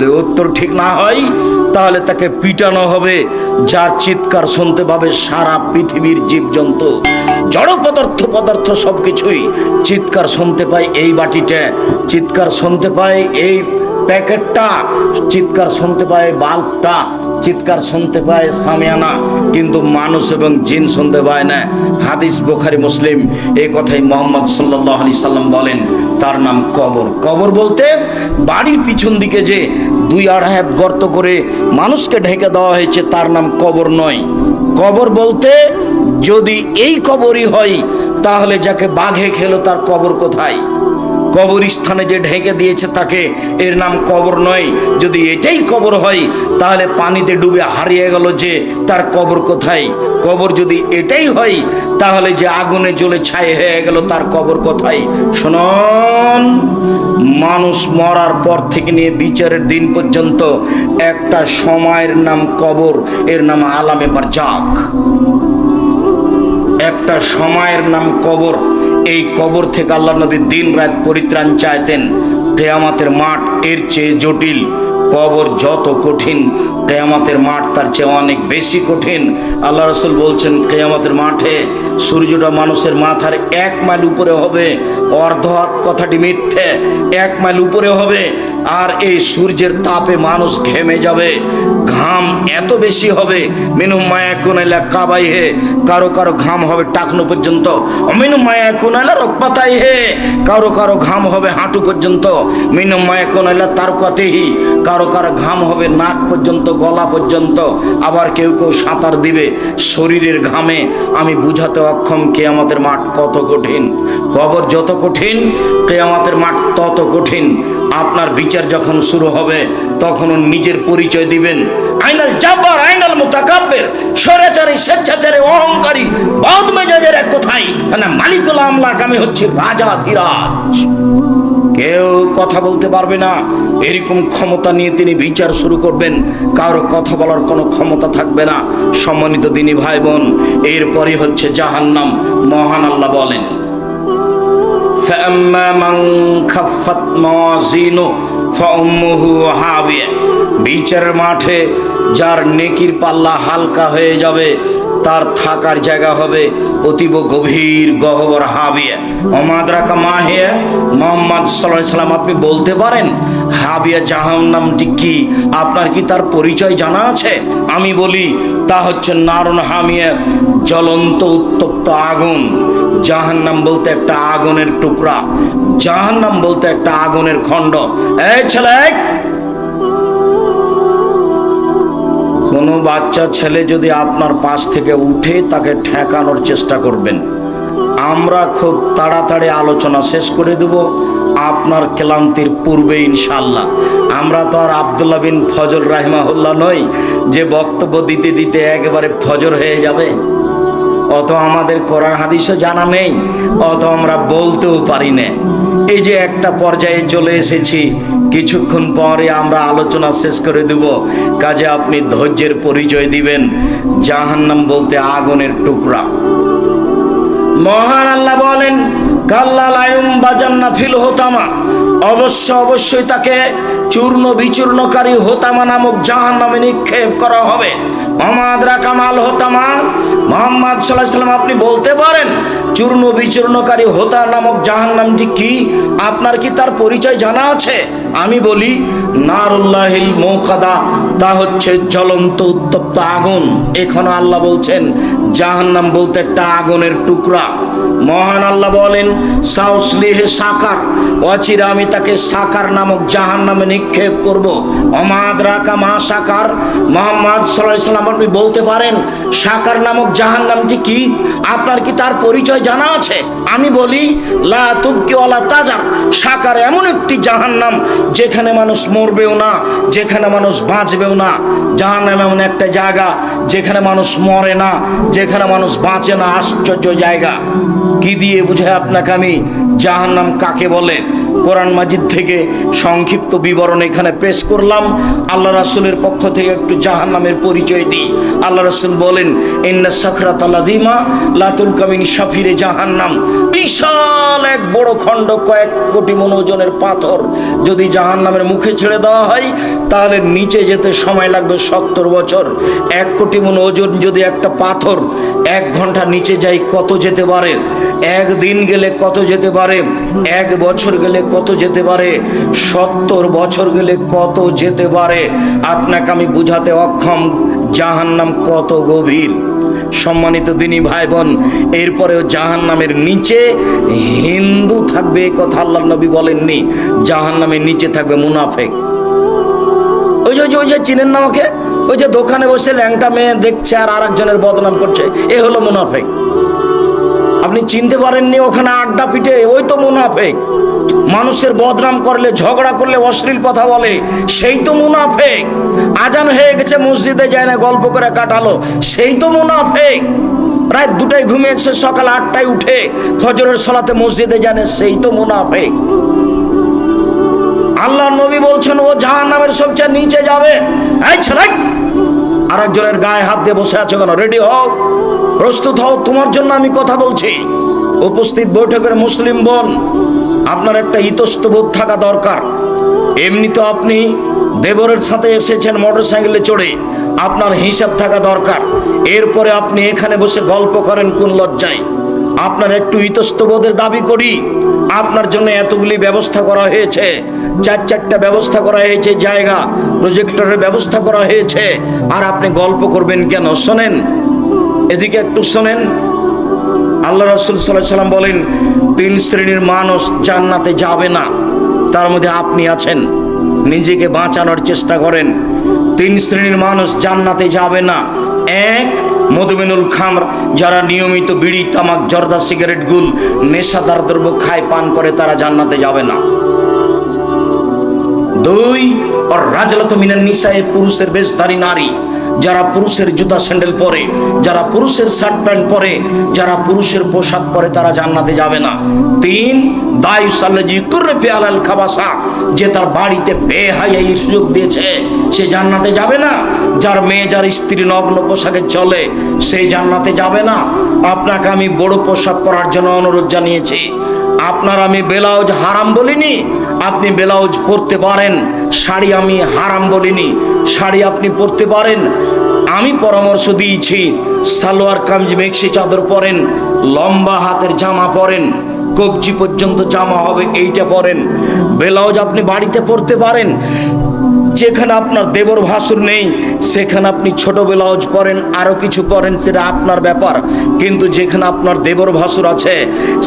যদি উত্তর ঠিক না হয় তাহলে তাকে পিটানো হবে, যার চিৎকার শুনতে পাবে সারা পৃথিবীর জীবজন্তু, জড় পদার্থ সবকিছুই চিৎকার শুনতে পায় এই বাটিটা, চিৎকার শুনতে পায় এই প্যাকেটটা, চিৎকার শুনতে পায় বাল্বটা, চিৎকার শুনতে পায় সামিয়ানা, কিন্তু মানুষ এবং জিন শুনতে পায় না। হাদিস বুখারী মুসলিম, এই কথাই মুহাম্মদ সাল্লাল্লাহু আলাইহি সাল্লাম বলেন। তার নাম কবর। কবর বলতে বাড়ির পিছন দিকে যে 2-2.5 হাত গর্ত করে মানুষকে ঢেকে দেওয়া হয়েছে তার নাম কবর নয়। কবর বলতে যদি এই কবরই হয় তাহলে যাকে বাঘে খেলো তার কবর কোথায়? কবরস্থানে যে ঢেকে দিয়েছে তাকে, এর নাম কবর নয়। যদি এটাই কবর হয় তাহলে পানিতে ডুবে হারিয়ে গেল যে, তার কবর কোথায়? কবর যদি এটাই হয় তাহলে যে আগুনে জ্বলে ছাই হয়ে গেল তার কবর কোথায়? শুনুন, মানুষ মরার পর থেকে নিয়ে বিচারের দিন পর্যন্ত একটা সময়ের নাম কবর, এর নাম আলামে বারজাখ। একটা সময়ের নাম কবর। এই কবর থেকে আল্লাহ নবী দিন রাত পরিত্রাণ চাইতেন। কিয়ামতের মাঠ এর চেয়ে জটিল, কবর যত কঠিন কিয়ামতের মাঠ তার চেয়ে অনেক বেশি কঠিন। আল্লাহ রাসূল বলছেন কিয়ামতের মাঠে সূর্যটা মানুষের মাথার 1 মাইল উপরে হবে। অর্ধ হাত কথাটি মিথ্যে, 1 মাইল উপরে হবে। আর এই সূর্যের তাপে মানুষ ঘেমে যাবে, ঘাম এত বেশি হবে, মিনুম মায়াকুন ইলা কাবাইহে, কারো কারো ঘাম হবে টাকনো পর্যন্ত, মিনুম মায়াকুন ইলা রকবাতাইহে, কারো কারো ঘাম হবে হাঁটু পর্যন্ত, মিনুম মায়াকুন ইলা তারকাতিহি, কারো কারো ঘাম হবে নাক পর্যন্ত, গলা পর্যন্ত। আবার কেউ কেউ সাঁতার দিবে শরীরের ঘামে। আমি বুঝাতে অক্ষম কিয়ামতের মাঠ কত কঠিন। কবর যত কঠিন কিয়ামতের মাঠ তত কঠিন। আপনার বিচার যখন শুরু হবে তখনও নিজের পরিচয় দিবেন। আইনাল জাব্বার, আইনাল মুতাকাব্বির, স্বৈরাচারী, স্বেচ্ছাচারী, অহংকারী, বদ মেজাজের এক কথাই না মালিকুল আমলাক, আমি হচ্ছি রাজা ধীরাজ। কেউ কথা বলতে পারবে না, এরকম ক্ষমতা নিয়ে তিনি বিচার শুরু করবেন। কারো কথা বলার কোনো ক্ষমতা থাকবে না। সম্মানিত দিনী ভাই বোন, এরপরই হচ্ছে জাহান্নাম। মহান আল্লাহ বলেন, فأما من خفت موازينه فأمه هاوية, বিচারের মাঠে যার নেকির পাল্লা হালকা হয়ে যাবে তার থাকার জায়গা হবে অতীব গভীর গহ্বর হাবিয়া। ওমাদরাকা মাহিয়া, মুহাম্মদ সাল্লাল্লাহু আলাইহি সাল্লাম আপনি বলতে পারেন হাবিয়া জাহান্নামটি কি? আপনার কি তার পরিচয় জানা আছে? আমি বলি তা হচ্ছে নারুন হামিয়া, জ্বলন্ত উত্তপ্ত আগুন। জাহান্নাম বলতে একটা আগুনের টুকরা, জাহান্নাম বলতে একটা আগুনের খণ্ড। এই ছেলে, কোনো বাচ্চা ছেলে যদি আপনার পাশ থেকে উঠে তাকে ঠেকানোর চেষ্টা করবেন। আমরা খুব তাড়াতাড়ি আলোচনা শেষ করে দেব আপনার ক্লান্তির পূর্বে ইনশাআল্লাহ। আমরা তো আর আব্দুল্লাহ বিন ফজল রাহিমাহুল্লাহ নই যে বক্তব্য দিতে দিতে একেবারে ফজর হয়ে যাবে। অত আমাদের কোরআন হাদিসও জানা নেই, অত আমরা বলতেও পারি না। এই যে একটা পর্যায়ে চলে এসেছি, কিছুক্ষণ পরে আমরা আলোচনা শেষ করে দেব। কাজে আপনি ধৈর্যের পরিচয় দিবেন। জাহান্নাম বলতে আগুনের টুকরা। মহান আল্লাহ বলেন, কাল্লা লায়ুম বাজান্না ফিল হোতামা, অবশ্যই তাকে চূর্ণ বিচূর্ণকারী হোতামা নামক জাহান্নামে নিক্ষেপ করা হবে। আমাদরা কামাল হোতামা, মুহাম্মদ সাল্লাল্লাহু আলাইহি সাল্লাম আপনি বলতে পারেন চূর্ণ বিচূর্ণকারী হোতা নামক জাহান্নামটি কি? আপনার কি তার পরিচয় জানা আছে? আমি বলি নারুল্লাহিল মুকাদা, তা হচ্ছে জ্বলন্ত উত্তপ্ত আগুন। এখনো আল্লাহ বলছেন জাহান্নাম বলতে একটা আগুনের টুকরা। মহান আল্লাহ বলেন সাউসলিহে সাকার, অচিরে আমি তাকে সাকার নামক জাহান্নামে নিক্ষেপ করব। অমাদরাকা মা সাকার, মুহাম্মদ সাল্লাল্লাহু আলাইহি সাল্লাম আপনি বলতে পারেন সাকার নামক জাহান্নামটি কি? আপনার কি তার পরিচয় জানা আছে? আমি বলি লা তুবকি ওয়ালা তাজার, সাকার এমন একটি জাহান্নাম যেখানে মানুষ মরবেও না, যেখানে মানুষ বাঁচবেও না। জাহান্নাম এমন একটা জায়গা যেখানে মানুষ মরে না, যেখানে মানুষ বাঁচে না। আশ্চর্য জায়গা। কি দিয়ে বুঝাই আপনাকে আমি জাহান্নাম কাকে বলে? কোরআন মাজিদ থেকে সংক্ষিপ্ত বিবরণ এখানে পেশ করলাম। আল্লাহ রাসূলের পক্ষ থেকে একটু জাহান্নামের পরিচয় দিই। আল্লাহ রাসূল বলেন, ইন্না সাখরাতা লাযিমা লা তুলকা মিন শাফিরে জাহান্নাম। বিশাল এক বড় খণ্ড, কয়েক কোটি মণ ওজনের পাথর যদি জাহান্নামের মুখে ছেড়ে দেওয়া হয় তাহলে নিচে যেতে সময় লাগবে 70 বছর। 1 কোটি মণ ওজন যদি একটা পাথর 1 ঘন্টা নিচে যায় কত যেতে পারে? 1 দিন গেলে কত যেতে পারে? 1 বছর গেলে কত যেতে পারে? 70 বছর গেলে কত যেতে পারে? আপনাকে আমি বুঝাতে অক্ষম জাহান্নাম কত গভীর। সম্মানিত দিনী ভাই বোন, এরপরেও জাহান্নামের নিচে হিন্দু থাকবে এই কথা আল্লাহর নবী বলেননি। জাহান্নামের নিচে থাকবে মুনাফিক। ওই যে চিনেন না ওকে? ওই যে দোকানে বসে ল্যাংটা মেয়ে দেখছে আর আরেকজনের বদনাম করছে, এ হলো মুনাফিক। আপনি চিনতে পারেননি? ওখানে আড্ডা পিটে, ওই তো মুনাফিক। মানুষের বদনাম করলে, ঝগড়া করলে, অশ্লীল কথা বলে, সেই তো মুনাফিক। আজান হয়ে গেছে, মসজিদে যায় না, গল্প করে কাটালো, সেই তো মুনাফিক। রাত 2টায় ঘুমিয়েছে, সকাল 8টায় উঠে ফজরের সালাতে মসজিদে জানে, সেই তো মুনাফিক। আল্লাহ নবী বলছেন ও জাহান্নামের সবচেয়ে নিচে যাবে। এই ছেলে, আরেকজনের গায়ে হাত দিয়ে বসে আছো কেন? রেডি হও, প্রস্তুত হও, তোমার জন্য আমি কথা বলছি। উপস্থিত বৈঠকের মুসলিম বোন, আপনার একটা ইতস্তবোধ থাকা দরকার। এমনি তো আপনি দেবরের সাথে এসেছেন মোটরসাইকেলে চড়ে, আপনার হিসাব থাকা দরকার। এরপরে আপনি এখানে বসে গল্প করেন কোন লজ্জায়? আপনার একটু ইতস্তবোধের দাবি করি। আপনার জন্য এতগুলি ব্যবস্থা করা হয়েছে, 4টা ব্যবস্থা করা হয়েছে, জায়গা, প্রজেক্টরের ব্যবস্থা করা হয়েছে, আর আপনি গল্প করবেন কেন? শোনেন, এদিকে একটু শোনেন। আল্লাহ রাসূল সাল্লাল্লাহু আলাইহি ওয়াসাল্লাম বলেন 3 শ্রেণীর মানুষ জান্নাতে যাবে না, তার মধ্যে আপনি আছেন। নিজেকে বাঁচানোর চেষ্টা করেন। 3 শ্রেণীর মানুষ জান্নাতে যাবে না। 1, মধুমিনুল খামর, যারা নিয়মিত বিড়ি, তামাক, জর্দা, সিগারেট, গুল, নেশাদার দ্রব্য খায়, পান করে, তারা জান্নাতে যাবে না। 2, আর রাজলাতু মিনান নিসায়ে, পুরুষের বেশধারী নারী, যারা পুরুষের জুতা স্যান্ডেল পরে, যারা পুরুষের শার্ট প্যান্ট পরে, যারা পুরুষের পোশাক পরে, তারা জান্নাতে যাবে না। 3, দায়ুসাল্লাজি কুরফি আলাল খাবাসা, যে তার বাড়িতে বেহায়ার সুযোগ দিয়েছে, সে জান্নাতে যাবে না। যার মেয়ে, যার স্ত্রী নগ্ন পোশাকে চলে, সেই জান্নাতে যাবে না। আপনাকে আমি বড় পোশাক পরার জন্য অনুরোধ জানিয়েছি। আপনার আমি ব্লাউজ হারাম বলিনি, আপনি ব্লাউজ পরতে পারেন। শাড়ি আমি হারাম বলিনি, শাড়ি আপনি পরতে পারেন। আমি পরামর্শ দিয়েছি সালোয়ার কামিজ, মেক্সি চাদর পরেন, লম্বা হাতের জামা পরেন, কবজি পর্যন্ত জামা হবে, এইটা পরেন। ব্লাউজ আপনি বাড়িতে পরতে পারেন। যেখানে আপনার দেবর ভাসুর নেই সেখানে আপনি ছোট ব্লাউজ পরেন, আরো কিছু পরেন, সেটা আপনার ব্যাপার। কিন্তু যেখানে আপনার দেবর ভাসুর আছে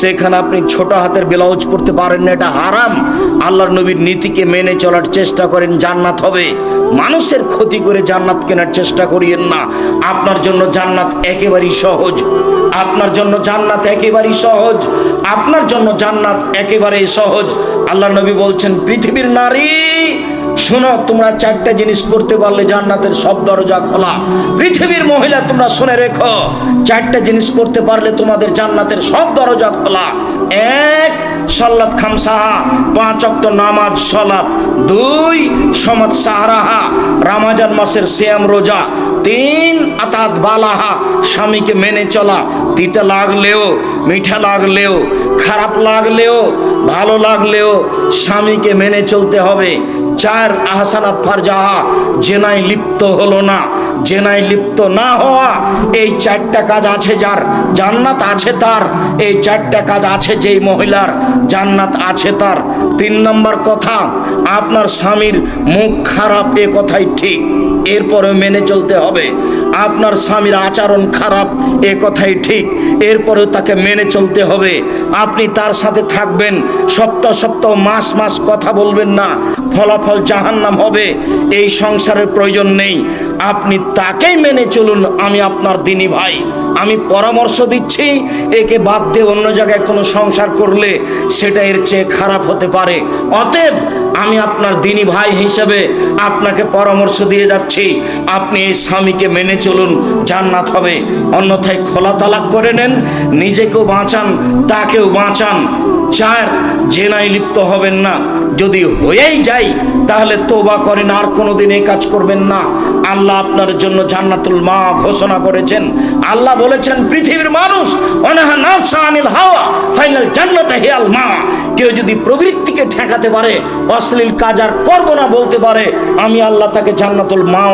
সেখানে আপনি ছোট হাতের ব্লাউজ পরতে পারেন না, এটা হারাম। আল্লাহর নবীর নীতিকে মেনে চলার চেষ্টা করেন, জান্নাত হবে। মানুষের ক্ষতি করে জান্নাত কেনার চেষ্টা করিয়েন না। আপনার জন্য জান্নাত একেবারেই সহজ, আপনার জন্য জান্নাত একেবারেই সহজ, আপনার জন্য জান্নাত একেবারেই সহজ। আল্লাহর নবী বলছেন, পৃথিবীর নারী শোনো, তোমরা 4টা জিনিস করতে পারলে জান্নাতের সব দরজা খোলা। পৃথিবীর মহিলা, তোমরা শুনে রেখো, 4টা জিনিস করতে পারলে তোমাদের জান্নাতের সব দরজা খোলা। 1, সালাত খামসাহা, 5 ওয়াক্ত নামাজ সালাত। 2, সমাত সাহারাহা, রমজান মাসের সিয়াম রোজা। 3, আতাত বালাহা, স্বামীকে মেনে চলা, তিতা লাগলেও, মিঠা লাগলেও, খারাপ লাগলেও, ভালো লাগলেও স্বামীকে মেনে চলতে হবে। 4, আহসানাত ফারজাহা, জেনায় লিপ্ত হলো না। জেনায় লিপ্ত না হওয়া, এই 4টা কাজ আছে যার, জান্নাত আছে তার। এই 4টা কাজ আছে যেই মহিলার, জান্নাত আছে তার। 3 নম্বর কথা, আপনার স্বামীর মুখ খারাপ, এ কথাই ঠিক, এরপরে মেনে চলতে হবে। আপনার স্বামীর আচরণ খারাপ, এ কথাই ঠিক, এরপরেও তাকে মেনে চলতে হবে। আপনি তার সাথে থাকবেন, সপ্তাহ সপ্তাহ, মাস মাস কথা বলবেন না, ফলাফল জাহান্নাম হবে। এই সংসারের প্রয়োজন নেই। আপনি তাকেই মেনে চলুন। আমি আপনার দিনী ভাই, আমি পরামর্শ দিচ্ছি, একে বাদ দিয়ে অন্য জায়গায় কোনো সংসার করলে সেটা এর চেয়ে খারাপ হতে পারে। অতএব আমি আপনার দিনী ভাই হিসেবে আপনাকে পরামর্শ দিয়ে যাচ্ছি, আপনি এই স্বামীকে মেনে চলুন, জান্নাত হবে। অন্যথায় খোলা তালাক করে নেন, নিজেকেও বাঁচান, তাকেও বাঁচান। 4, জেনায় লিপ্ত হবেন না। যদি হয়েই যায় তাহলে তওবা করেন, আর কোনোদিন এই কাজ করবেন না। আল্লাহ আপনার জন্য জান্নাতুল মা ঘোষণা করেছেন। আল্লাহ বলেছেন, পৃথিবীর মানুষ অনাহা নাফসা আনিল হাওয়া ফাইনাল জান্নাতে হিয়াল মা। কেউ যদি প্রবৃত্তিকে ঠেকাতে পারে, অশ্লীল কাজ আর করব না বলতে পারে, আমি আল্লাহ তাকে জান্নাতুল মা